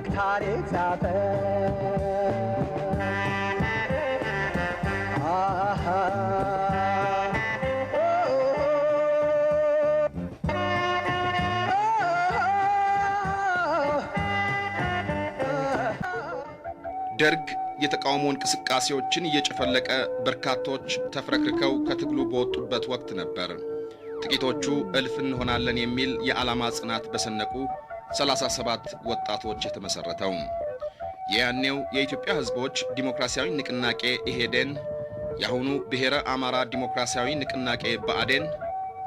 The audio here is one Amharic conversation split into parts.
ደማቅ ታሪክ ጻፈ ደርግ የተቃውሞ እንቅስቃሴዎችን እየጨፈለቀ በርካቶች ተፍረክርከው ከትግሉ በወጡበት ወቅት ነበር። ጥቂቶቹ እልፍ እንሆናለን የሚል የዓላማ ጽናት በሰነቁ 37 ወጣቶች የተመሰረተው የያኔው የኢትዮጵያ ሕዝቦች ዲሞክራሲያዊ ንቅናቄ ኢህዴን የአሁኑ ብሔረ አማራ ዲሞክራሲያዊ ንቅናቄ ብአዴን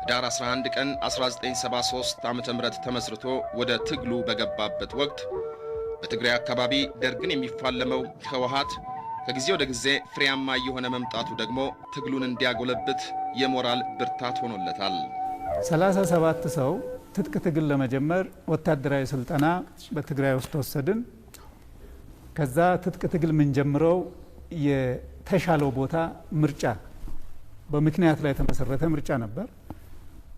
ዳር 11 ቀን 1973 ዓ.ም ተመስርቶ ወደ ትግሉ በገባበት ወቅት በትግራይ አካባቢ ደርግን የሚፋለመው ህወሓት ከጊዜ ወደ ጊዜ ፍሬያማ የሆነ መምጣቱ ደግሞ ትግሉን እንዲያጎለብት የሞራል ብርታት ሆኖለታል። 37 ሰው ትጥቅ ትግል ለመጀመር ወታደራዊ ስልጠና በትግራይ ውስጥ ወሰድን። ከዛ ትጥቅ ትግል ምን ጀምረው የተሻለው ቦታ ምርጫ በምክንያት ላይ የተመሰረተ ምርጫ ነበር።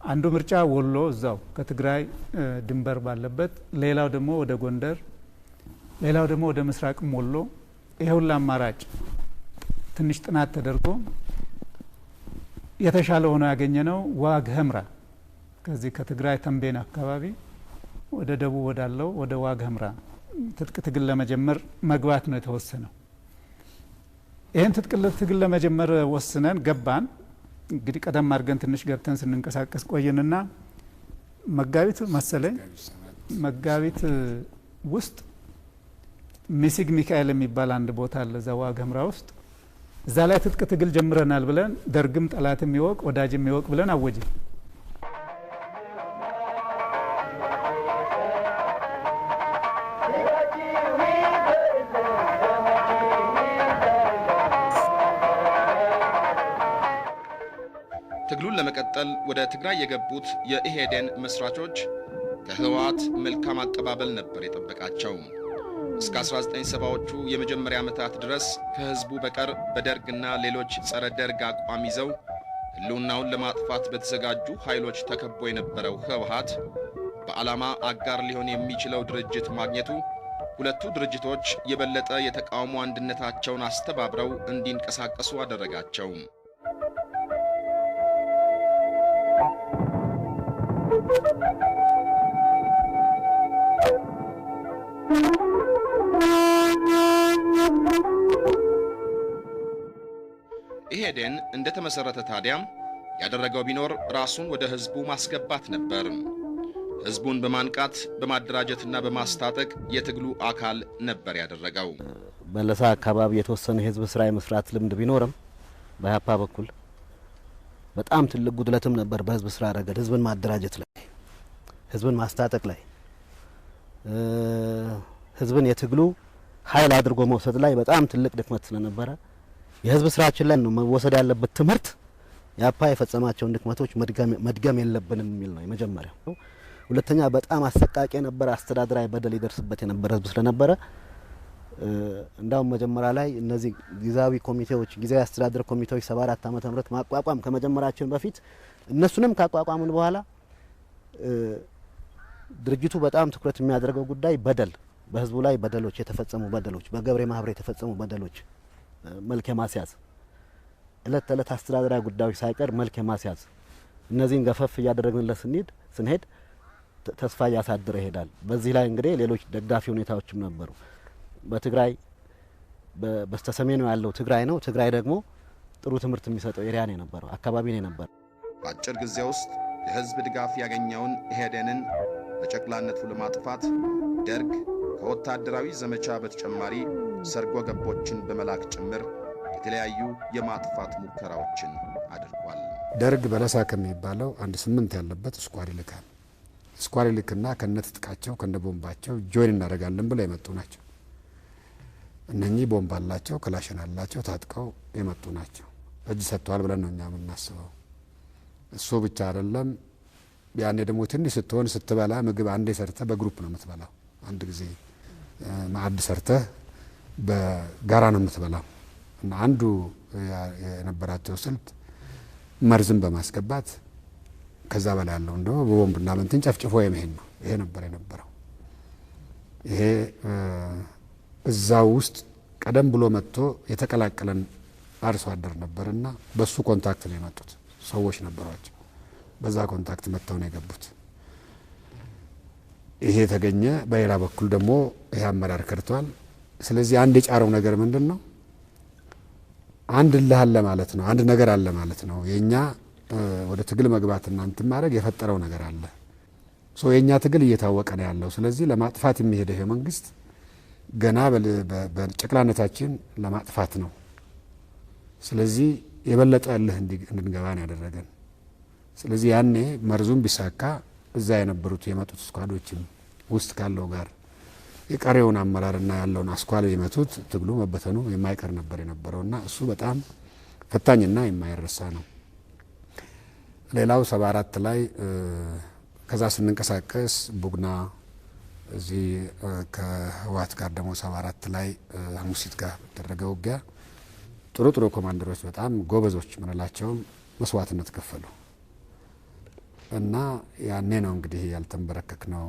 አንዱ ምርጫ ወሎ እዛው ከትግራይ ድንበር ባለበት፣ ሌላው ደግሞ ወደ ጎንደር፣ ሌላው ደግሞ ወደ ምስራቅም ወሎ። ይሄውላ አማራጭ ትንሽ ጥናት ተደርጎ የተሻለ ሆኖ ያገኘነው ዋግ ኽምራ ከዚህ ከትግራይ ተንቤን አካባቢ ወደ ደቡብ ወዳለው ወደ ዋግ ኽምራ ትጥቅ ትግል ለመጀመር መግባት ነው የተወሰነው። ይህን ትጥቅ ትግል ለመጀመር ወስነን ገባን። እንግዲህ ቀደም አድርገን ትንሽ ገብተን ስንንቀሳቀስ ቆየንና መጋቢት መሰለኝ መጋቢት ውስጥ ሚሲግ ሚካኤል የሚባል አንድ ቦታ አለ እዛ ዋግ ኽምራ ውስጥ። እዛ ላይ ትጥቅ ትግል ጀምረናል ብለን ደርግም ጠላትም ይወቅ ወዳጅም ይወቅ ብለን አወጅን። ትግሉን ለመቀጠል ወደ ትግራይ የገቡት የኢህዴን መስራቾች ከህወሓት መልካም አቀባበል ነበር የጠበቃቸው። እስከ 1970ዎቹ የመጀመሪያ ዓመታት ድረስ ከህዝቡ በቀር በደርግና ሌሎች ጸረ ደርግ አቋም ይዘው ህልውናውን ለማጥፋት በተዘጋጁ ኃይሎች ተከቦ የነበረው ህወሓት በዓላማ አጋር ሊሆን የሚችለው ድርጅት ማግኘቱ ሁለቱ ድርጅቶች የበለጠ የተቃውሞ አንድነታቸውን አስተባብረው እንዲንቀሳቀሱ አደረጋቸው። ኢህዴን እንደተመሰረተ ታዲያ ያደረገው ቢኖር ራሱን ወደ ህዝቡ ማስገባት ነበር። ህዝቡን በማንቃት በማደራጀትና በማስታጠቅ የትግሉ አካል ነበር ያደረገው። በለሳ አካባቢ የተወሰነ ህዝብ ስራ የመስራት ልምድ ቢኖርም በኢህአፓ በኩል በጣም ትልቅ ጉድለትም ነበር። በህዝብ ስራ ረገድ ህዝብን ማደራጀት ላይ፣ ህዝብን ማስታጠቅ ላይ፣ ህዝብን የትግሉ ኃይል አድርጎ መውሰድ ላይ በጣም ትልቅ ድክመት ስለነበረ የህዝብ ስራችን ላይ ነው መወሰድ ያለበት ትምህርት። ኢህአፓ የፈጸማቸውን ድክመቶች መድገም የለብንም የሚል ነው የመጀመሪያው። ሁለተኛ በጣም አሰቃቂ የነበረ አስተዳደራዊ በደል ይደርስበት የነበረ ህዝብ ስለነበረ እንዳውም መጀመሪያ ላይ እነዚህ ጊዜያዊ ኮሚቴዎች ጊዜያዊ አስተዳደር ኮሚቴዎች 74 ዓመተ ምህረት ማቋቋም ከመጀመራችን በፊት እነሱንም ካቋቋሙን በኋላ ድርጅቱ በጣም ትኩረት የሚያደርገው ጉዳይ በደል በህዝቡ ላይ በደሎች የተፈጸሙ በደሎች በገብሬ ማህበር የተፈጸሙ በደሎች መልክ የማስያዝ እለት ተለት አስተዳደራዊ ጉዳዮች ሳይቀር መልክ የማስያዝ እነዚህን ገፈፍ እያደረግንለት ስንሄድ ተስፋ እያሳደረ ይሄዳል። በዚህ ላይ እንግዲህ ሌሎች ደጋፊ ሁኔታዎችም ነበሩ። በትግራይ በስተሰሜኑ ያለው ትግራይ ነው። ትግራይ ደግሞ ጥሩ ትምህርት የሚሰጠው ኤሪያ ነው የነበረው አካባቢ ነው የነበረው። በአጭር ጊዜ ውስጥ የህዝብ ድጋፍ ያገኘውን ኢህዴንን በጨቅላነቱ ለማጥፋት ደርግ ከወታደራዊ ዘመቻ በተጨማሪ ሰርጎ ገቦችን በመላክ ጭምር የተለያዩ የማጥፋት ሙከራዎችን አድርጓል። ደርግ በለሳ ከሚባለው አንድ 8 ያለበት ስኳር ይልካል። ስኳር ይልክና ከነትጥቃቸው ከነቦምባቸው ጆይን እናደርጋለን ብለው የመጡ ናቸው። እነኚህ ቦምብ አላቸው፣ ክላሽን አላቸው፣ ታጥቀው የመጡ ናቸው። እጅ ሰጥተዋል ብለን ነው እኛ የምናስበው። እሱ ብቻ አይደለም። ያኔ ደግሞ ትንሽ ስትሆን ስትበላ ምግብ አንዴ ሰርተህ በግሩፕ ነው የምትበላው። አንድ ጊዜ ማዕድ ሰርተህ በጋራ ነው የምትበላው። እና አንዱ የነበራቸው ስልት መርዝም በማስገባት ከዛ በላይ ያለው እንደው በቦምብና በእንትን ጨፍጭፎ የመሄድ ነው። ይሄ ነበር የነበረው። ይሄ እዛው ውስጥ ቀደም ብሎ መጥቶ የተቀላቀለን አርሶ አደር ነበርና በሱ ኮንታክት ነው የመጡት ሰዎች ነበሯቸው። በዛ ኮንታክት መጥተው ነው የገቡት። ይሄ ተገኘ። በሌላ በኩል ደግሞ ይሄ አመራር ከርቷል። ስለዚህ አንድ የጫረው ነገር ምንድነው? አንድ ልህ አለ ማለት ነው። አንድ ነገር አለ ማለት ነው። የኛ ወደ ትግል መግባትና እንትን ማድረግ የፈጠረው ነገር አለ። የኛ ትግል እየታወቀ ነው ያለው። ስለዚህ ለማጥፋት የሚሄደው ይሄ መንግስት ገና በጨቅላነታችን ለማጥፋት ነው። ስለዚህ የበለጠ እልህ እንድንገባ ነው ያደረገን። ስለዚህ ያኔ መርዙም ቢሳካ እዛ የነበሩት የመጡት ስኳዶችም ውስጥ ካለው ጋር የቀሬውን አመራርና ያለውን አስኳል የመቱት ትግሉ መበተኑ የማይቀር ነበር የነበረውና እሱ በጣም ፈታኝና የማይረሳ ነው። ሌላው 74 ላይ ከዛ ስንንቀሳቀስ ቡግና እዚህ ከህወሓት ጋር ደግሞ 74 ላይ ሐሙሲት ጋር ተደረገው ውጊያ ጥሩ ኮማንደሮች በጣም ጎበዞች ምንላቸውም መስዋዕትነት ከፈሉ እና ያኔ ነው እንግዲህ ያልተንበረከክ ነው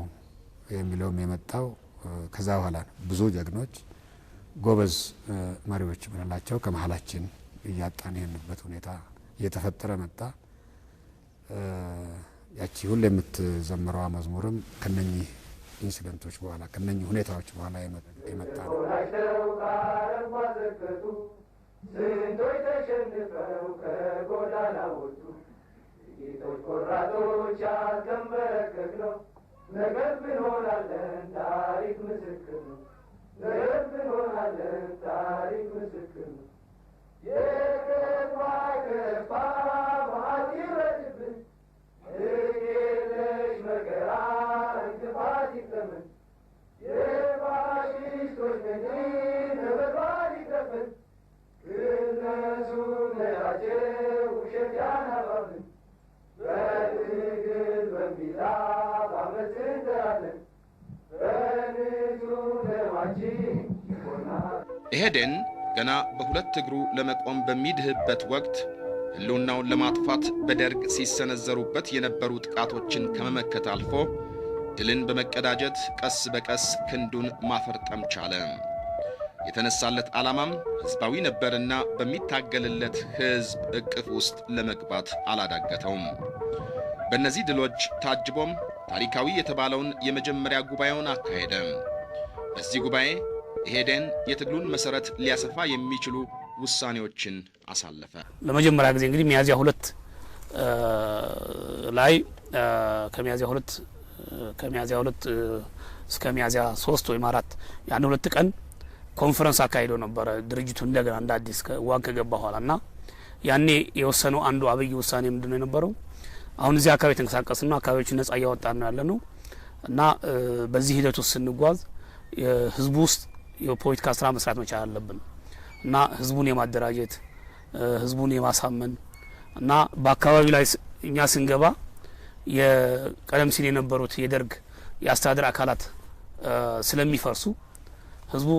የሚለውም የመጣው ከዛ በኋላ ነው። ብዙ ጀግኖች ጎበዝ መሪዎች ምንላቸው ከመሀላችን እያጣን የሄንበት ሁኔታ እየተፈጠረ መጣ። ያቺ ሁሉ የምትዘምረዋ መዝሙርም ከነኚህ ኢንሲደንቶች በኋላ ከነኚህ ሁኔታዎች በኋላ የመጣ ነው። ስንቶች ተሸንፈው ከጎዳና ወጡ፣ ጥቂቶች ቆራጦች ያልተንበረከክ ነው። ነገር ብንሆናለን ታሪክ ምስክር ነው። ነገር ብንሆናለን ታሪክ ምስክር ነው። የከፋ ከፋ መዓት ይውረድብን፣ የሌለሽ መከራ እንቅፋት ይግጠመን፣ የፋሽስቶች ገድል ነበልባል ይቅረብን፣ እነሱ ነራቸው ውሸት ያናፋብን፣ በትግል በሚላ ባመፅ እንጠራለን፣ በንጹህ ደማችን ይሆናል። ኢህዴን ገና በሁለት እግሩ ለመቆም በሚድህበት ወቅት ህልውናውን ለማጥፋት በደርግ ሲሰነዘሩበት የነበሩ ጥቃቶችን ከመመከት አልፎ ድልን በመቀዳጀት ቀስ በቀስ ክንዱን ማፈርጠም ቻለ። የተነሳለት ዓላማም ህዝባዊ ነበርና በሚታገልለት ህዝብ እቅፍ ውስጥ ለመግባት አላዳገተውም። በእነዚህ ድሎች ታጅቦም ታሪካዊ የተባለውን የመጀመሪያ ጉባኤውን አካሄደ። በዚህ ጉባኤ ኢህዴን የትግሉን መሰረት ሊያሰፋ የሚችሉ ውሳኔዎችን አሳለፈ። ለመጀመሪያ ጊዜ እንግዲህ ሚያዝያ 2 ላይ ከሚያዝያ 2 እስከ ሚያዝያ 3 ወይም 4 ያን 2 ቀን ኮንፈረንስ አካሂዶ ነበረ ድርጅቱ እንደገና እንደ አዲስ ዋግ ከገባ በኋላና ያኔ የወሰነው አንዱ አብይ ውሳኔ ምንድነው የነበረው? አሁን እዚህ አካባቢ ተንቀሳቀስና አካባቢዎችን ነጻ እያወጣን ነው ያለነው እና በዚህ ሂደት ውስጥ ስንጓዝ ህዝቡ ውስጥ የፖለቲካ ስራ መስራት መቻል አለብን እና ህዝቡን የማደራጀት ህዝቡን የማሳመን እና በአካባቢው ላይ እኛ ስንገባ የቀደም ሲል የነበሩት የደርግ የአስተዳደር አካላት ስለሚፈርሱ ህዝቡ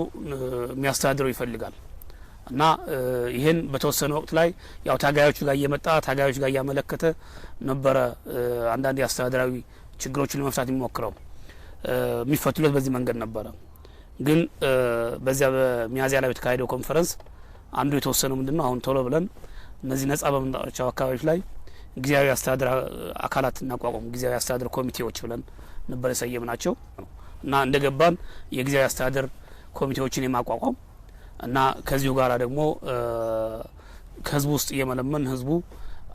የሚያስተዳድረው ይፈልጋል እና ይሄን በተወሰነ ወቅት ላይ ያው ታጋዮቹ ጋር እየመጣ ታጋዮቹ ጋር እያመለከተ ነበረ አንዳንድ የአስተዳደራዊ ችግሮችን ለመፍታት የሚሞክረው የሚፈቱለት በዚህ መንገድ ነበረ። ግን በዚያ በሚያዝያ ላይ የተካሄደው ኮንፈረንስ አንዱ የተወሰነው ምንድነው አሁን ቶሎ ብለን እነዚህ ነጻ በመንጣቸው አካባቢዎች ላይ ጊዜያዊ አስተዳደር አካላት እናቋቋም፣ ጊዜያዊ አስተዳደር ኮሚቴዎች ብለን ነበር የሰየምናቸው እና እንደገባን የጊዜያዊ አስተዳደር ኮሚቴዎችን የማቋቋም እና ከዚሁ ጋር ደግሞ ከህዝቡ ውስጥ እየመለመን ህዝቡ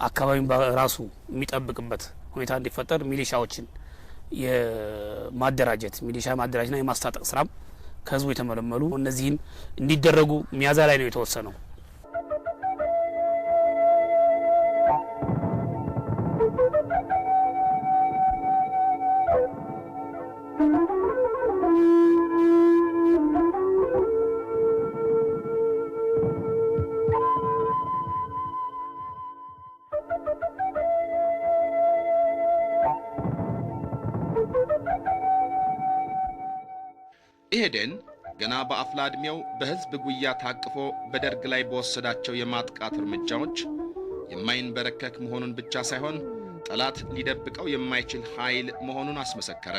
አካባቢውን በራሱ የሚጠብቅበት ሁኔታ እንዲፈጠር ሚሊሻዎችን የማደራጀት ሚሊሻ ማደራጀትና የማስታጠቅ ስራም ከህዝቡ የተመለመሉ እነዚህን እንዲደረጉ ሚያዝያ ላይ ነው የተወሰነው። ኢህዴን ገና በአፍላ ዕድሜው በህዝብ ጉያ ታቅፎ በደርግ ላይ በወሰዳቸው የማጥቃት እርምጃዎች የማይንበረከክ መሆኑን ብቻ ሳይሆን ጠላት ሊደብቀው የማይችል ኃይል መሆኑን አስመሰከረ።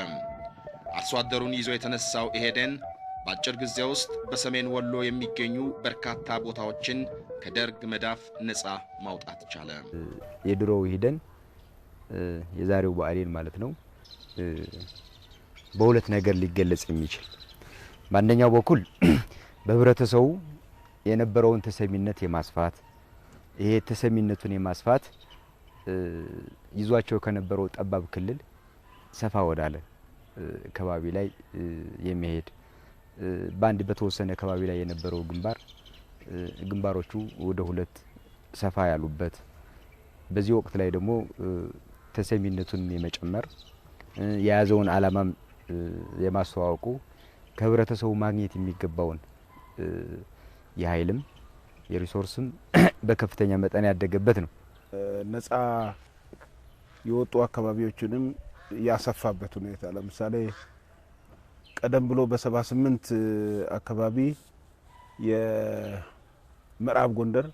አርሶ አደሩን ይዞ የተነሳው ኢህዴን በአጭር ጊዜ ውስጥ በሰሜን ወሎ የሚገኙ በርካታ ቦታዎችን ከደርግ መዳፍ ነፃ ማውጣት ቻለ። የድሮው ኢህዴን የዛሬው ብአዴን ማለት ነው በሁለት ነገር ሊገለጽ የሚችል በአንደኛው በኩል በህብረተሰቡ የነበረውን ተሰሚነት የማስፋት ይሄ ተሰሚነቱን የማስፋት ይዟቸው ከነበረው ጠባብ ክልል ሰፋ ወዳለ ከባቢ ላይ የሚሄድ ባንድ በተወሰነ ከባቢ ላይ የነበረው ግንባሮቹ ወደ ሁለት ሰፋ ያሉበት በዚህ ወቅት ላይ ደግሞ ተሰሚነቱን የመጨመር የያዘውን ዓላማም የማስተዋወቁ ከህብረተሰቡ ማግኘት የሚገባውን የኃይልም የሪሶርስም በከፍተኛ መጠን ያደገበት ነው። ነፃ የወጡ አካባቢዎችንም ያሰፋበት ሁኔታ ለምሳሌ ቀደም ብሎ በ78 አካባቢ የምዕራብ ጎንደር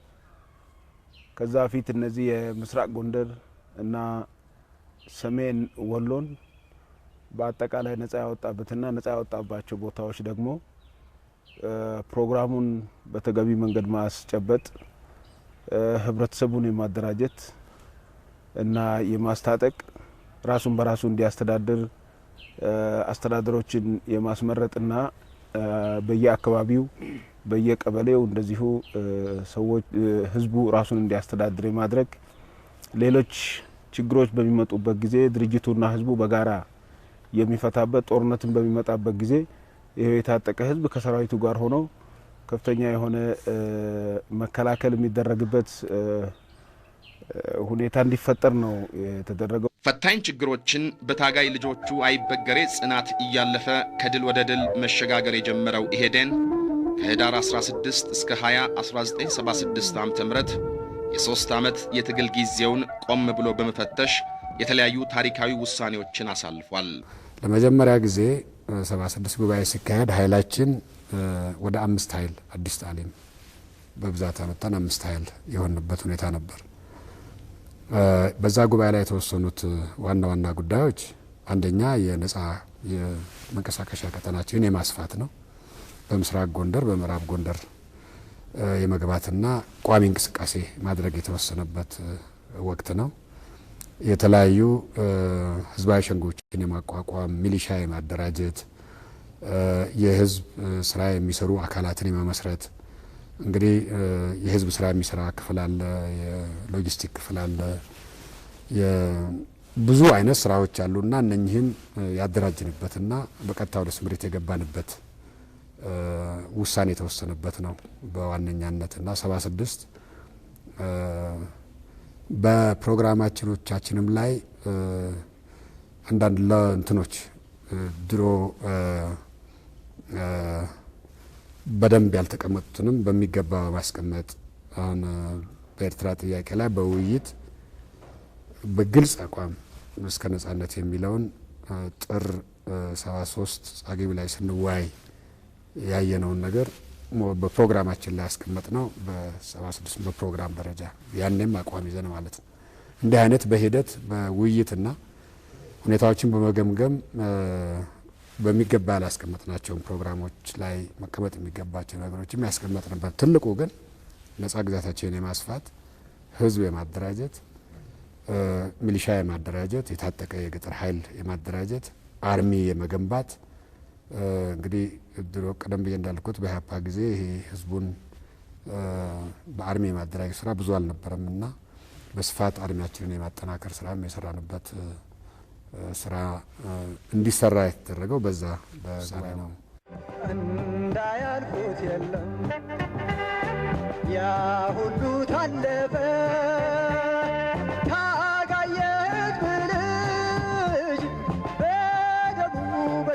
ከዛ ፊት እነዚህ የምስራቅ ጎንደር እና ሰሜን ወሎን በአጠቃላይ ነፃ ያወጣበትና ነፃ ያወጣባቸው ቦታዎች ደግሞ ፕሮግራሙን በተገቢ መንገድ ማስጨበጥ ህብረተሰቡን የማደራጀት እና የማስታጠቅ ራሱን በራሱ እንዲያስተዳድር አስተዳደሮችን የማስመረጥና በየአካባቢው በየቀበሌው እንደዚሁ ሰዎች ህዝቡ ራሱን እንዲያስተዳድር የማድረግ ሌሎች ችግሮች በሚመጡበት ጊዜ ድርጅቱና ህዝቡ በጋራ የሚፈታበት ጦርነትን በሚመጣበት ጊዜ ይሄ የታጠቀ ህዝብ ከሰራዊቱ ጋር ሆኖ ከፍተኛ የሆነ መከላከል የሚደረግበት ሁኔታ እንዲፈጠር ነው የተደረገው። ፈታኝ ችግሮችን በታጋይ ልጆቹ አይበገሬ ጽናት እያለፈ ከድል ወደ ድል መሸጋገር የጀመረው ኢህዴን ከህዳር 16 እስከ 20 1976 ዓ.ም የ3 ዓመት የትግል ጊዜውን ቆም ብሎ በመፈተሽ የተለያዩ ታሪካዊ ውሳኔዎችን አሳልፏል። ለመጀመሪያ ጊዜ 76 ጉባኤ ሲካሄድ ኃይላችን ወደ 5 ኃይል አዲስ ጣሊም በብዛት አመጣን 5 ኃይል የሆነበት ሁኔታ ነበር። በዛ ጉባኤ ላይ የተወሰኑት ዋና ዋና ጉዳዮች አንደኛ የነፃ የመንቀሳቀሻ ቀጠናችን የማስፋት ነው። በምስራቅ ጎንደር በምዕራብ ጎንደር የመግባትና ቋሚ እንቅስቃሴ ማድረግ የተወሰነበት ወቅት ነው። የተለያዩ ህዝባዊ ሸንጎችን የማቋቋም ሚሊሻ የማደራጀት የህዝብ ስራ የሚሰሩ አካላትን የመመስረት እንግዲህ የህዝብ ስራ የሚሰራ ክፍል አለ፣ የሎጂስቲክ ክፍል አለ፣ ብዙ አይነት ስራዎች አሉና እነኚህን ያደራጅንበትና በቀጥታ ወደ ስምሪት የገባንበት ውሳኔ የተወሰነበት ነው በዋነኛነትና 76 በፕሮግራማችንም ላይ አንዳንድ ለእንትኖች ድሮ በደንብ ያልተቀመጡትንም በሚገባ ማስቀመጥ አሁን በኤርትራ ጥያቄ ላይ በውይይት በግልጽ አቋም እስከ ነጻነት የሚለውን ጥር 73 ጻግቢ ላይ ስንወያይ ያየነውን ነገር በፕሮግራማችን ላይ ያስቀመጥ ነው። በ76 በፕሮግራም ደረጃ ያንንም አቋም ይዘን ማለት ነው። እንዲህ አይነት በሂደት በውይይትና ሁኔታዎችን በመገምገም በሚገባ ያላስቀመጥናቸውን ፕሮግራሞች ላይ መቀመጥ የሚገባቸው ነገሮችም ያስቀመጥንበት፣ ትልቁ ግን ነጻ ግዛታችንን የማስፋት ህዝብ የማደራጀት ሚሊሻ የማደራጀት የታጠቀ የገጠር ኃይል የማደራጀት አርሚ የመገንባት እንግዲህ ድሮ ቀደም ብዬ እንዳልኩት በኢህአፓ ጊዜ ይሄ ህዝቡን በአርሚ የማደራጀት ስራ ብዙ አልነበረምና በስፋት አርሚያችንን የማጠናከር ስራም የሰራንበት ስራ እንዲሰራ የተደረገው በዛ በዛ ነው። እንዳያልኩት የለም ያ ሁሉ ታለፈ ታጋየት ብልጅ በደቡብ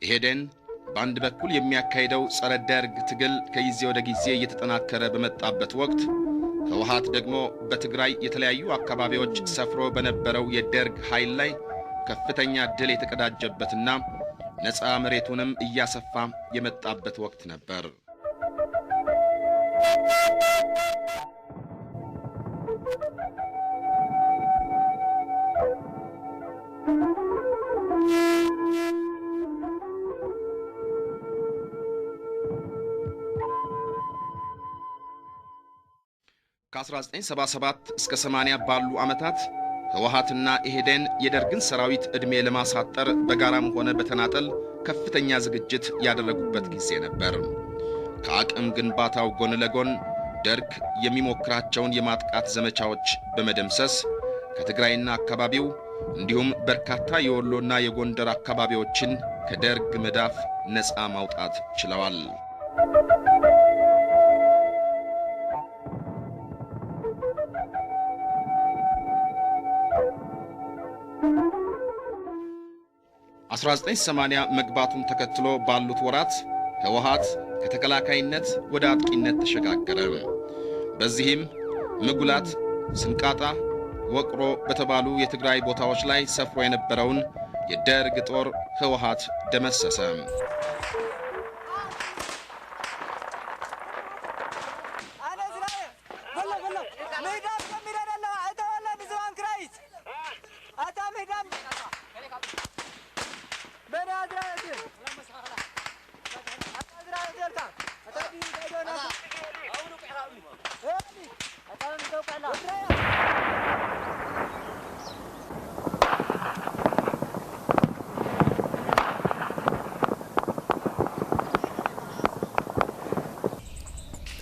ኢህዴን በአንድ በኩል የሚያካሂደው ጸረ ደርግ ትግል ከጊዜ ወደ ጊዜ እየተጠናከረ በመጣበት ወቅት ህወሓት ደግሞ በትግራይ የተለያዩ አካባቢዎች ሰፍሮ በነበረው የደርግ ኃይል ላይ ከፍተኛ ድል የተቀዳጀበትና ነፃ መሬቱንም እያሰፋ የመጣበት ወቅት ነበር። ከ1977 እስከ 80 ባሉ ዓመታት ህወሓትና ኢህዴን የደርግን ሰራዊት ዕድሜ ለማሳጠር በጋራም ሆነ በተናጠል ከፍተኛ ዝግጅት ያደረጉበት ጊዜ ነበር። ከአቅም ግንባታው ጎን ለጎን ደርግ የሚሞክራቸውን የማጥቃት ዘመቻዎች በመደምሰስ ከትግራይና አካባቢው እንዲሁም በርካታ የወሎና የጎንደር አካባቢዎችን ከደርግ መዳፍ ነፃ ማውጣት ችለዋል። በ1980 መግባቱን ተከትሎ ባሉት ወራት ህወሓት ከተከላካይነት ወደ አጥቂነት ተሸጋገረ። በዚህም ምጉላት፣ ስንቃጣ፣ ወቅሮ በተባሉ የትግራይ ቦታዎች ላይ ሰፍሮ የነበረውን የደርግ ጦር ህወሓት ደመሰሰ።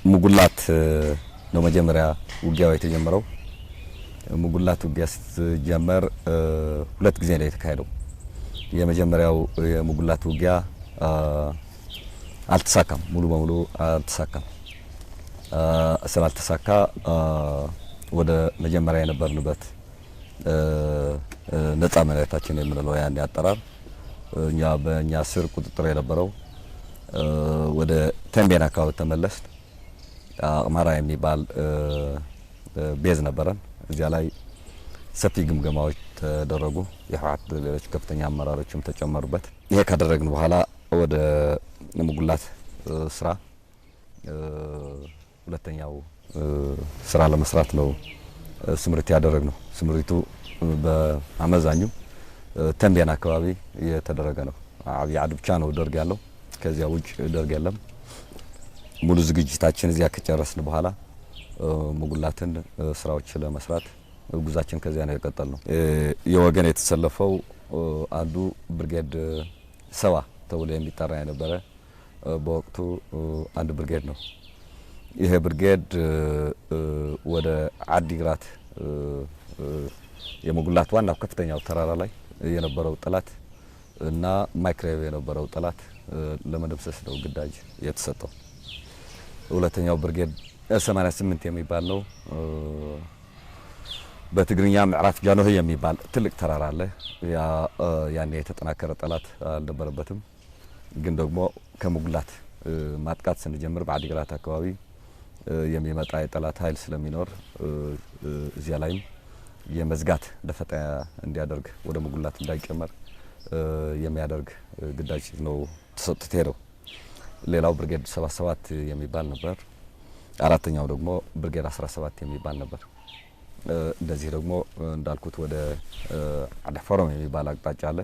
ሙጉላት ነው መጀመሪያ ውጊያው የተጀመረው። ሙጉላት ውጊያ ሲጀመር ሁለት ጊዜ ነው የተካሄደው። የመጀመሪያው የሙጉላት ውጊያ አልተሳካም፣ ሙሉ በሙሉ አልተሳካም። ስላልተሳካ ወደ መጀመሪያ የነበርንበት ነፃ መሬታችን የምንለው ያን አጠራር እኛ በእኛ ስር ቁጥጥር የነበረው ወደ ተንቤን አካባቢ ተመለስ። አማራ የሚባል ቤዝ ነበረን። እዚያ ላይ ሰፊ ግምገማዎች ተደረጉ። የህወሓት ሌሎች ከፍተኛ አመራሮችም ተጨመሩበት። ይሄ ካደረግን በኋላ ወደ ሙጉላት ስራ ሁለተኛው ስራ ለመስራት ነው ስምሪት ያደረግነው። ስምሪቱ በአመዛኙ ተንቤን አካባቢ የተደረገ ነው። አብይ አድ ብቻ ነው ደርግ ያለው፣ ከዚያ ውጭ ደርግ የለም። ሙሉ ዝግጅታችን እዚያ ከጨረስን በኋላ ሙጉላትን ስራዎች ለመስራት ጉዛችን ከዚያ ነው የቀጠልነው። የወገን የተሰለፈው አንዱ ብርጌድ ሰባ ተብሎ የሚጠራ የነበረ በወቅቱ አንድ ብርጌድ ነው። ይሄ ብርጌድ ወደ አዲግራት የሙጉላት ዋናው ከፍተኛው ተራራ ላይ የነበረው ጠላት እና ማይክሮዌቭ የነበረው ጠላት ለመደምሰስ ነው ግዳጅ የተሰጠው። ሁለተኛው ብርጌድ 88 የሚባል ነው። በትግርኛ ምዕራፍ ጃንሆይ የሚባል ትልቅ ተራራ አለ። ያኔ የተጠናከረ ጠላት አልነበረበትም። ግን ደግሞ ከሙጉላት ማጥቃት ስንጀምር በአዲግራት አካባቢ የሚመጣ የጠላት ኃይል ስለሚኖር እዚያ ላይም የመዝጋት ደፈጣ እንዲያደርግ ወደ ሙጉላት እንዳይጨመር የሚያደርግ ግዳጅ ነው ተሰጥቶ ሄደው። ሌላው ብርጌድ 77 የሚባል ነበር። አራተኛው ደግሞ ብርጌድ 17 የሚባል ነበር። እንደዚህ ደግሞ እንዳልኩት ወደ አዳፈሮም የሚባል አቅጣጫ አለ።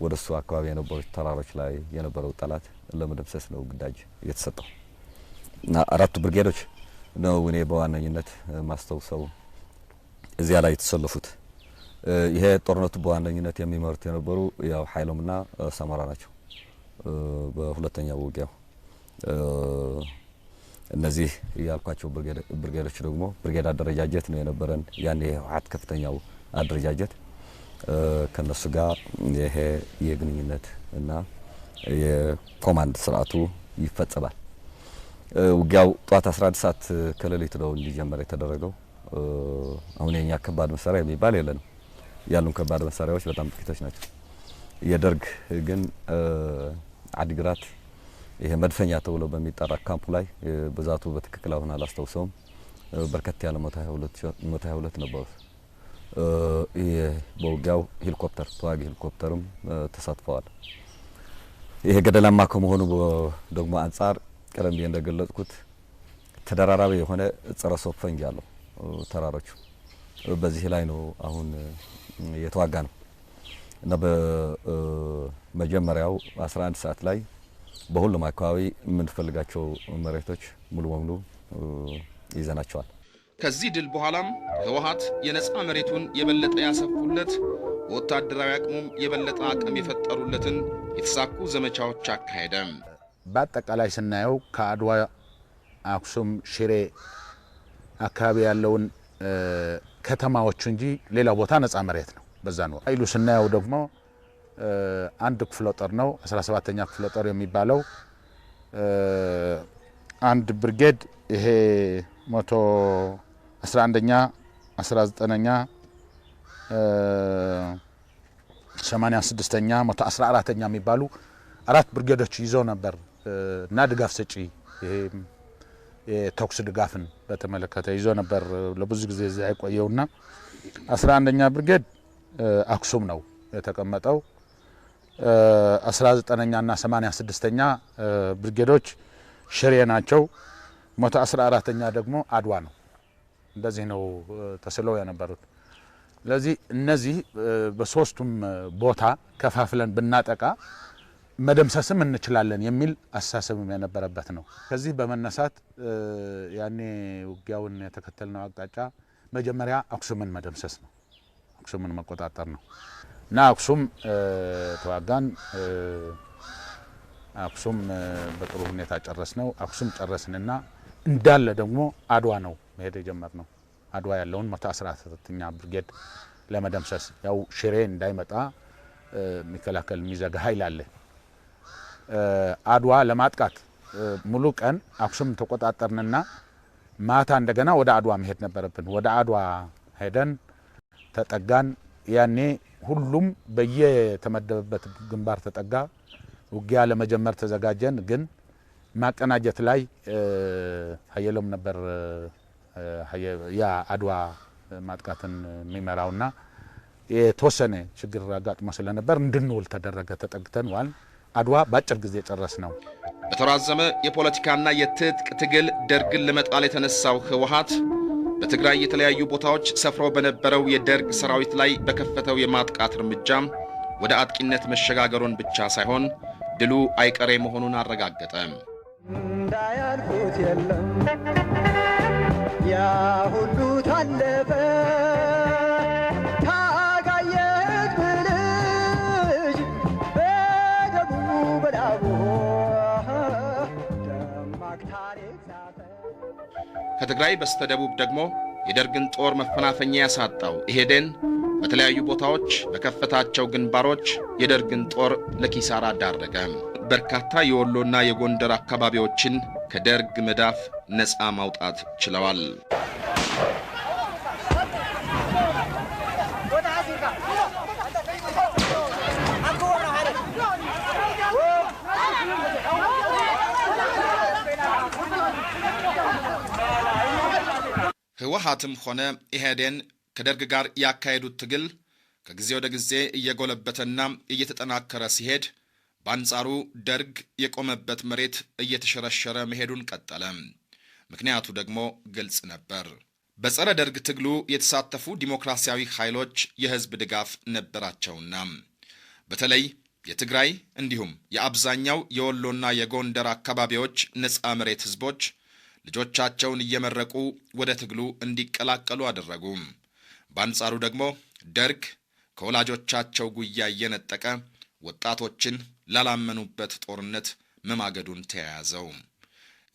ወደሱ አካባቢ የነበሩ ተራሮች ላይ የነበረው ጠላት ለመደምሰስ ነው ግዳጅ የተሰጠው እና አራቱ ብርጌዶች ነው እኔ በዋነኝነት ማስተውሰው እዚያ ላይ የተሰለፉት። ይሄ ጦርነቱ በዋነኝነት የሚመሩት የነበሩ ያው ኃይሎምና ሰመራ ናቸው። በሁለተኛው ውጊያው እነዚህ ያልኳቸው ብርጌዶች ደግሞ ብርጌድ አደረጃጀት ነው የነበረን። ያኔ የህወሓት ከፍተኛው አደረጃጀት ከነሱ ጋር ይሄ የግንኙነት እና የኮማንድ ስርዓቱ ይፈጸማል። ውጊያው ጧት 11 ሰዓት ከሌሊት ነው እንዲጀመር የተደረገው። አሁን የኛ ከባድ መሳሪያ የሚባል የለንም። ያሉን ከባድ መሳሪያዎች በጣም ጥቂቶች ናቸው። የደርግ ግን አዲግራት ይሄ መድፈኛ ተብሎ በሚጠራ ካምፕ ላይ ብዛቱ በትክክል አሁን አላስተውሰውም በርከት ያለ 122 ነበሩ። በውጊያው ሄሊኮፕተር ተዋጊ ሄሊኮፕተርም ተሳትፈዋል። ይሄ ገደላማ ከመሆኑ ደግሞ አንፃር ቀደም ብዬ እንደገለጽኩት ተደራራቢ የሆነ ጸረ ሰው ፈንጅ ያለው ተራሮቹ በዚህ ላይ ነው አሁን የተዋጋ ነው እና በመጀመሪያው 11 ሰዓት ላይ በሁሉም አካባቢ የምንፈልጋቸው መሬቶች ሙሉ በሙሉ ይዘናቸዋል። ከዚህ ድል በኋላም ህወሓት የነጻ መሬቱን የበለጠ ያሰፉለት ወታደራዊ አቅሙም የበለጠ አቅም የፈጠሩለትን የተሳኩ ዘመቻዎች አካሄደ። በአጠቃላይ ስናየው ከአድዋ አክሱም፣ ሽሬ አካባቢ ያለውን ከተማዎች እንጂ ሌላ ቦታ ነጻ መሬት ነው። በዛ ነው ኃይሉ ስናየው ደግሞ አንድ ክፍለ ጦር ነው 17ኛ ክፍለ ጦር የሚባለው አንድ ብርጌድ ይሄ 111ኛ 19ኛ 86ኛ 114ኛ የሚባሉ አራት ብርጌዶች ይዘው ነበር እና ድጋፍ ሰጪ ይሄ የተኩስ ድጋፍን በተመለከተ ይዘው ነበር ለብዙ ጊዜ እዚህ አይቆየውና 11ኛ ብርጌድ አክሱም ነው የተቀመጠው። 19ኛ እና 86ኛ ብርጌዶች ሽሬ ናቸው። 114ኛ ደግሞ አድዋ ነው። እንደዚህ ነው ተስለው የነበሩት። ስለዚህ እነዚህ በሶስቱም ቦታ ከፋፍለን ብናጠቃ መደምሰስም እንችላለን የሚል አስተሳሰብም የነበረበት ነው። ከዚህ በመነሳት ያኔ ውጊያውን የተከተልነው አቅጣጫ መጀመሪያ አክሱምን መደምሰስ ነው፣ አክሱምን መቆጣጠር ነው እና አክሱም ተዋጋን። አክሱም በጥሩ ሁኔታ ጨረስነው። አክሱም ጨረስንና እንዳለ ደግሞ አድዋ ነው መሄድ የጀመርነው። አድዋ ያለውን 114ኛ ብርጌድ ለመደምሰስ ያው ሽሬ እንዳይመጣ የሚከላከል የሚዘጋ ኃይል አለ። አድዋ ለማጥቃት ሙሉ ቀን አክሱም ተቆጣጠርንና ማታ እንደገና ወደ አድዋ መሄድ ነበረብን። ወደ አድዋ ሄደን ተጠጋን። ያኔ ሁሉም በየተመደበበት ግንባር ተጠጋ። ውጊያ ለመጀመር ተዘጋጀን። ግን ማቀናጀት ላይ ሀየሎም ነበር ያ አድዋ ማጥቃትን የሚመራውና የተወሰነ ችግር አጋጥሞ ስለነበር እንድንውል ተደረገ። ተጠግተን ዋል። አድዋ ባጭር ጊዜ ጨረስ ነው። በተራዘመ የፖለቲካና የትጥቅ ትግል ደርግን ለመጣል የተነሳው ህወሓት በትግራይ የተለያዩ ቦታዎች ሰፍሮ በነበረው የደርግ ሰራዊት ላይ በከፈተው የማጥቃት እርምጃ ወደ አጥቂነት መሸጋገሩን ብቻ ሳይሆን ድሉ አይቀሬ መሆኑን አረጋገጠ። እንዳያልኩት የለም ያ ሁሉ ታለፈ ታጋየት ብልጅ በደሙ በዳቡ ደማቅ ታሪክ ጻፈ። ከትግራይ በስተደቡብ ደግሞ የደርግን ጦር መፈናፈኛ ያሳጣው ኢህዴን በተለያዩ ቦታዎች በከፈታቸው ግንባሮች የደርግን ጦር ለኪሳራ ዳረገ። በርካታ የወሎና የጎንደር አካባቢዎችን ከደርግ መዳፍ ነፃ ማውጣት ችለዋል። ህወሓትም ሆነ ኢህዴን ከደርግ ጋር ያካሄዱት ትግል ከጊዜ ወደ ጊዜ እየጎለበተና እየተጠናከረ ሲሄድ፣ በአንጻሩ ደርግ የቆመበት መሬት እየተሸረሸረ መሄዱን ቀጠለ። ምክንያቱ ደግሞ ግልጽ ነበር። በጸረ ደርግ ትግሉ የተሳተፉ ዲሞክራሲያዊ ኃይሎች የህዝብ ድጋፍ ነበራቸውና በተለይ የትግራይ እንዲሁም የአብዛኛው የወሎና የጎንደር አካባቢዎች ነፃ መሬት ህዝቦች ልጆቻቸውን እየመረቁ ወደ ትግሉ እንዲቀላቀሉ አደረጉ። በአንጻሩ ደግሞ ደርግ ከወላጆቻቸው ጉያ እየነጠቀ ወጣቶችን ላላመኑበት ጦርነት መማገዱን ተያያዘው።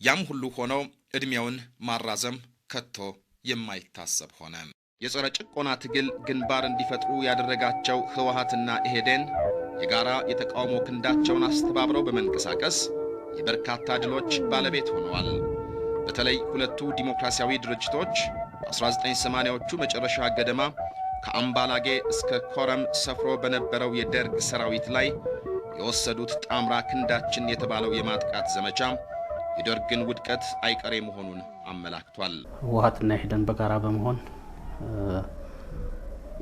ያም ሁሉ ሆኖ ዕድሜውን ማራዘም ከቶ የማይታሰብ ሆነ። የጸረ ጭቆና ትግል ግንባር እንዲፈጥሩ ያደረጋቸው ህወሓትና ኢህዴን የጋራ የተቃውሞ ክንዳቸውን አስተባብረው በመንቀሳቀስ የበርካታ ድሎች ባለቤት ሆነዋል። በተለይ ሁለቱ ዲሞክራሲያዊ ድርጅቶች በ1980ዎቹ መጨረሻ ገደማ ከአምባላጌ እስከ ኮረም ሰፍሮ በነበረው የደርግ ሰራዊት ላይ የወሰዱት ጣምራ ክንዳችን የተባለው የማጥቃት ዘመቻ የደርግን ውድቀት አይቀሬ መሆኑን አመላክቷል። ህወሓትና ኢህዴን በጋራ በመሆን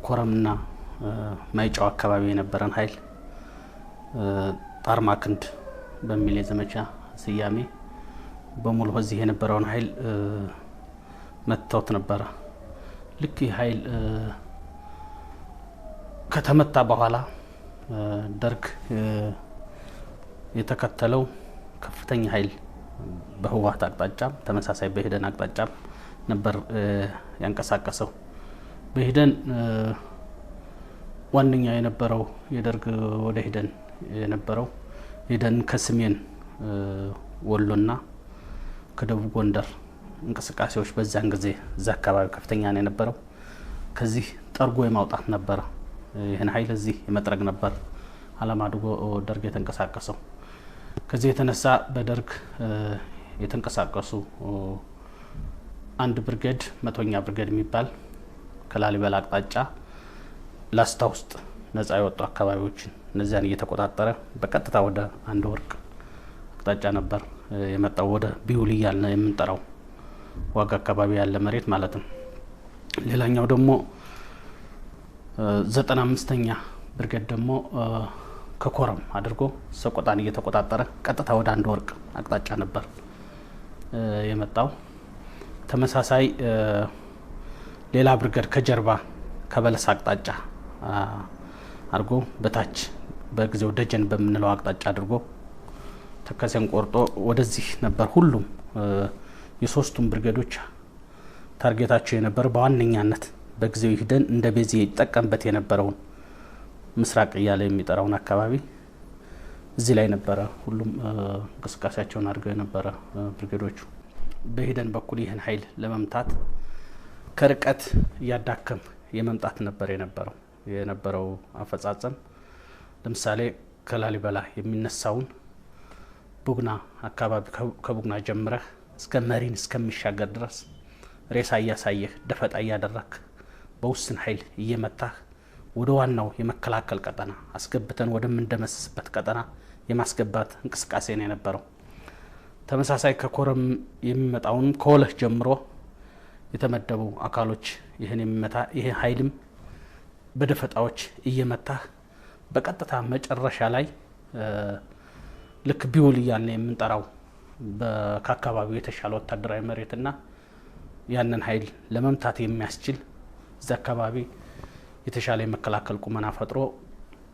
ኮረምና ማይጨው አካባቢ የነበረን ኃይል ጣርማክንድ በሚል የዘመቻ ስያሜ በሙሉ በዚህ የነበረውን ኃይል መተውት ነበር። ልክ ኃይል ከተመታ በኋላ ደርግ የተከተለው ከፍተኛ ኃይል በህወሓት አቅጣጫም ተመሳሳይ በኢህዴን አቅጣጫም ነበር ያንቀሳቀሰው። በኢህዴን ዋንኛ የነበረው የደርግ ወደ ኢህዴን የነበረው ኢህዴን ከሰሜን ወሎና ከደቡብ ጎንደር እንቅስቃሴዎች በዛን ጊዜ እዛ አካባቢ ከፍተኛ ነው የነበረው። ከዚህ ጠርጎ የማውጣት ነበር። ይህን ኃይል እዚህ የመጥረግ ነበር አላማ አድርጎ ደርግ የተንቀሳቀሰው። ከዚህ የተነሳ በደርግ የተንቀሳቀሱ አንድ ብርጌድ 100ኛ ብርጌድ የሚባል ከላሊበላ አቅጣጫ ላስታ ውስጥ ነፃ የወጡ አካባቢዎችን እነዚያን እየተቆጣጠረ በቀጥታ ወደ አንድ ወርቅ አቅጣጫ ነበር የመጣው። ወደ ቢውል ያለ የምንጠራው ዋጋ አካባቢ ያለ መሬት ማለት ነው። ሌላኛው ደግሞ 95ኛ ብርጌድ ደግሞ ከኮረም አድርጎ ሰቆጣን እየተቆጣጠረ ቀጥታ ወደ አንድ ወርቅ አቅጣጫ ነበር የመጣው። ተመሳሳይ ሌላ ብርጌድ ከጀርባ ከበለስ አቅጣጫ አድርጎ በታች በጊዜው ደጀን በምንለው አቅጣጫ አድርጎ ተከሰን ቆርጦ ወደዚህ ነበር። ሁሉም የሶስቱም ብርጌዶች ታርጌታቸው የነበር በዋነኛነት በጊዜው ኢህዴን እንደ ቤዚ ይጠቀምበት የነበረውን ምስራቅ እያለ የሚጠራውን አካባቢ እዚህ ላይ ነበረ ሁሉም እንቅስቃሴያቸውን አድርገው የነበረ ብርጌዶቹ። በኢህዴን በኩል ይህን ኃይል ለመምታት ከርቀት እያዳከም የመምጣት ነበር የነበረው አፈጻጸም። ለምሳሌ ከላሊበላ የሚነሳውን ቡግና አካባቢ ከቡግና ጀምረህ እስከ መሪን እስከሚሻገር ድረስ ሬሳ እያሳየህ ደፈጣ እያደረክ በውስን ኃይል እየመታህ ወደ ዋናው የመከላከል ቀጠና አስገብተን ወደምንደመስስበት ቀጠና የማስገባት እንቅስቃሴ ነው የነበረው። ተመሳሳይ ከኮረም የሚመጣውን ከወለህ ጀምሮ የተመደቡ አካሎች ይህን የሚመታ ይሄ ኃይልም በደፈጣዎች እየመታህ በቀጥታ መጨረሻ ላይ ልክ ቢውል እያልን የምንጠራው ከአካባቢው የተሻለ ወታደራዊ መሬትና ያንን ኃይል ለመምታት የሚያስችል እዛ አካባቢ የተሻለ የመከላከል ቁመና ፈጥሮ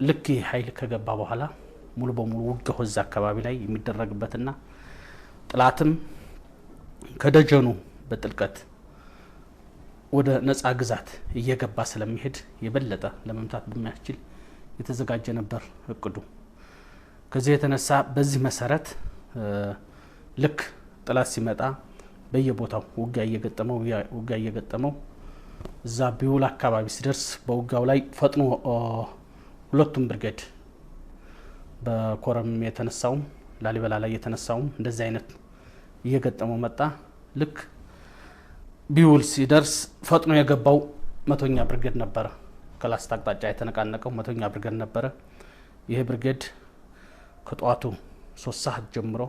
ልክ ይህ ኃይል ከገባ በኋላ ሙሉ በሙሉ ውጊያው እዛ አካባቢ ላይ የሚደረግበትና ጥላትም ከደጀኑ በጥልቀት ወደ ነፃ ግዛት እየገባ ስለሚሄድ የበለጠ ለመምታት በሚያስችል የተዘጋጀ ነበር እቅዱ። ከዚህ የተነሳ በዚህ መሰረት ልክ ጥላት ሲመጣ በየቦታው ውጊያ እየገጠመው እዛ ቢውል አካባቢ ሲደርስ በውጊያው ላይ ፈጥኖ ሁለቱም ብርጌድ በኮረም የተነሳውም ላሊበላ ላይ የተነሳውም እንደዚህ አይነት እየገጠመው መጣ። ልክ ቢውል ሲደርስ ፈጥኖ የገባው 100ኛ ብርጌድ ነበረ። ከላስታ አቅጣጫ የተነቃነቀው 100ኛ ብርጌድ ነበረ። ይሄ ብርጌድ ከጧቱ 3 ሰዓት ጀምሮ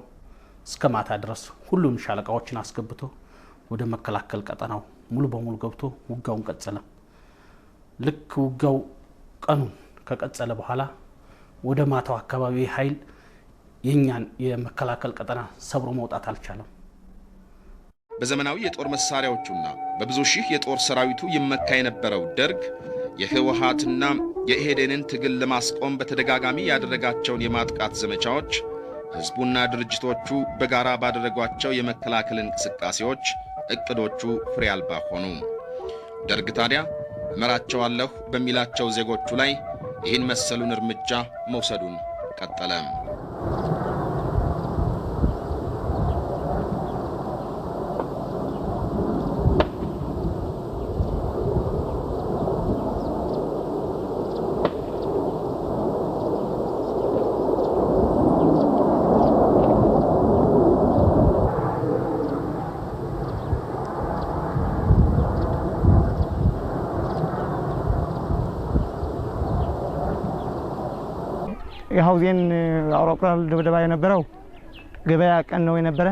እስከ ማታ ድረስ ሁሉም ሻለቃዎችን አስገብቶ ወደ መከላከል ቀጠናው ሙሉ በሙሉ ገብቶ ውጋውን ቀጸለ። ልክ ውጋው ቀኑን ከቀጸለ በኋላ ወደ ማታው አካባቢ ኃይል የኛን የመከላከል ቀጠና ሰብሮ መውጣት አልቻለም። በዘመናዊ የጦር መሳሪያዎቹና በብዙ ሺህ የጦር ሰራዊቱ ይመካ የነበረው ደርግ የህወሓትና የኢህዴንን ትግል ለማስቆም በተደጋጋሚ ያደረጋቸውን የማጥቃት ዘመቻዎች ህዝቡና ድርጅቶቹ በጋራ ባደረጓቸው የመከላከል እንቅስቃሴዎች እቅዶቹ ፍሬ አልባ ሆኑ። ደርግ ታዲያ እመራቸዋለሁ በሚላቸው ዜጎቹ ላይ ይህን መሰሉን እርምጃ መውሰዱን ቀጠለ። የሀውዜን አውሮፕላን ድብደባ የነበረው ገበያ ቀን ነው የነበረ።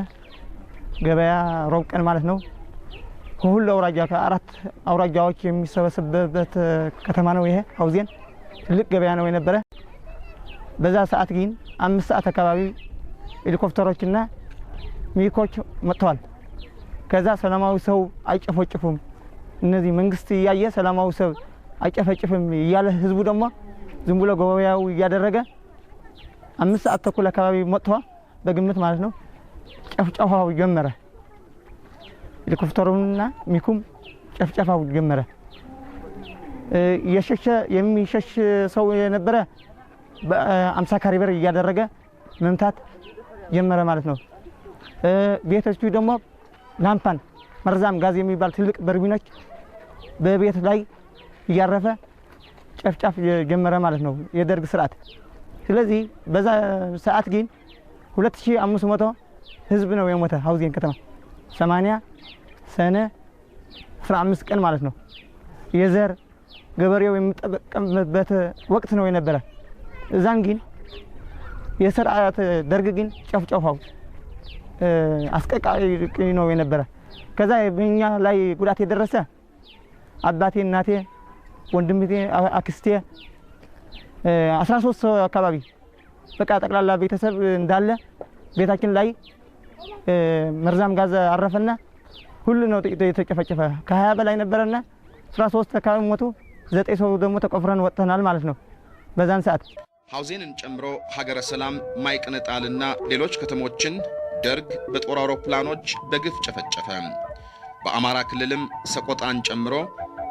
ገበያ ሮብ ቀን ማለት ነው ሁሉ አውራጃ ከአራት አውራጃዎች የሚሰበሰብበት ከተማ ነው ይሄ ሀውዜን ትልቅ ገበያ ነው የነበረ በዛ ሰዓት ግን 5 ሰዓት አካባቢ ሄሊኮፕተሮችና ሚኮች መጥተዋል ከዛ ሰላማዊ ሰው አይጨፈጭፉም እነዚህ መንግስት ያየ ሰላማዊ ሰው አይጨፈጭፍም ያለ ህዝቡ ደግሞ ዝም ብሎ ገበያው ያደረገ 5 ሰዓት ተኩል አካባቢ መጥቷ በግምት ማለት ነው ጨፍጨፋው ጀመረ ሄሊኮፕተሩና ሚኩም ጨፍጨፋው ጀመረ የሚሸሽ ሰው የነበረ በ50 ካሪበር ያደረገ መምታት ጀመረ ማለት ነው ቤቶቹ ደግሞ ላምፓን መርዛም ጋዝ የሚባል ትልቅ በርሚኖች በቤት ላይ ያረፈ ጨፍጫፍ ጀመረ ማለት ነው የደርግ ስርዓት ስለዚህ በዛ ሰዓት ግን 2500 ህዝብ ነው የሞተ ሀውዜን ከተማ 80 ሰነ 15 ቀን ማለት ነው የዘር ገበሬው የሚጠበቅበት ወቅት ነው የነበረ እዛን ግን የስርዓት ደርግ ግን ጨፍጨፋው አስቀቃይ ነው የነበረ ከዛ በእኛ ላይ ጉዳት የደረሰ አባቴ እናቴ ወንድምቴ አክስቴ 13 አካባቢ በቃ ጠቅላላ ቤተሰብ እንዳለ ቤታችን ላይ መርዛም ጋዝ አረፈና ሁሉ ነው የተጨፈጨፈ ከ20 በላይ ነበርና 13 አካባቢ ሞቱ 9 ሰው ደግሞ ተቆፍረን ወጥተናል ማለት ነው በዛን ሰዓት ሀውዜንን ጨምሮ ሀገረ ሰላም ማይቅንጣልና ሌሎች ከተሞችን ደርግ በጦር አውሮፕላኖች በግፍ ጨፈጨፈ በአማራ ክልልም ሰቆጣን ጨምሮ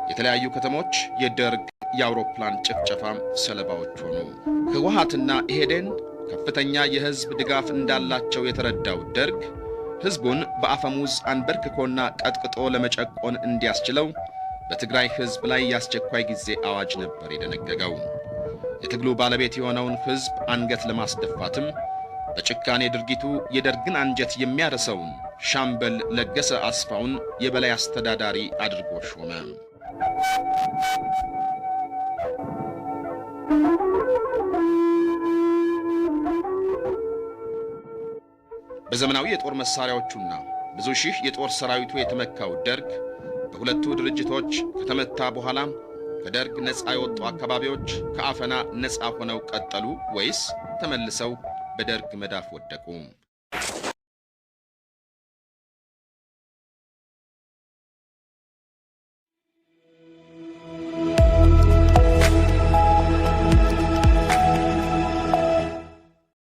የተለያዩ ከተሞች የደርግ የአውሮፕላን ጭፍጨፋ ሰለባዎች ሆኑ ህወሓትና ኢህዴን ከፍተኛ የህዝብ ድጋፍ እንዳላቸው የተረዳው ደርግ ህዝቡን በአፈሙዝ አንበርክኮና ቀጥቅጦ ለመጨቆን እንዲያስችለው በትግራይ ህዝብ ላይ ያስቸኳይ ጊዜ አዋጅ ነበር የደነገገው የትግሉ ባለቤት የሆነውን ህዝብ አንገት ለማስደፋትም በጭካኔ ድርጊቱ የደርግን አንጀት የሚያርሰውን ሻምበል ለገሰ አስፋውን የበላይ አስተዳዳሪ አድርጎ ሾመ በዘመናዊ የጦር መሳሪያዎቹና ብዙ ሺህ የጦር ሰራዊቱ የተመካው ደርግ በሁለቱ ድርጅቶች ከተመታ በኋላ ከደርግ ነፃ የወጡ አካባቢዎች ከአፈና ነፃ ሆነው ቀጠሉ ወይስ ተመልሰው በደርግ መዳፍ ወደቁ?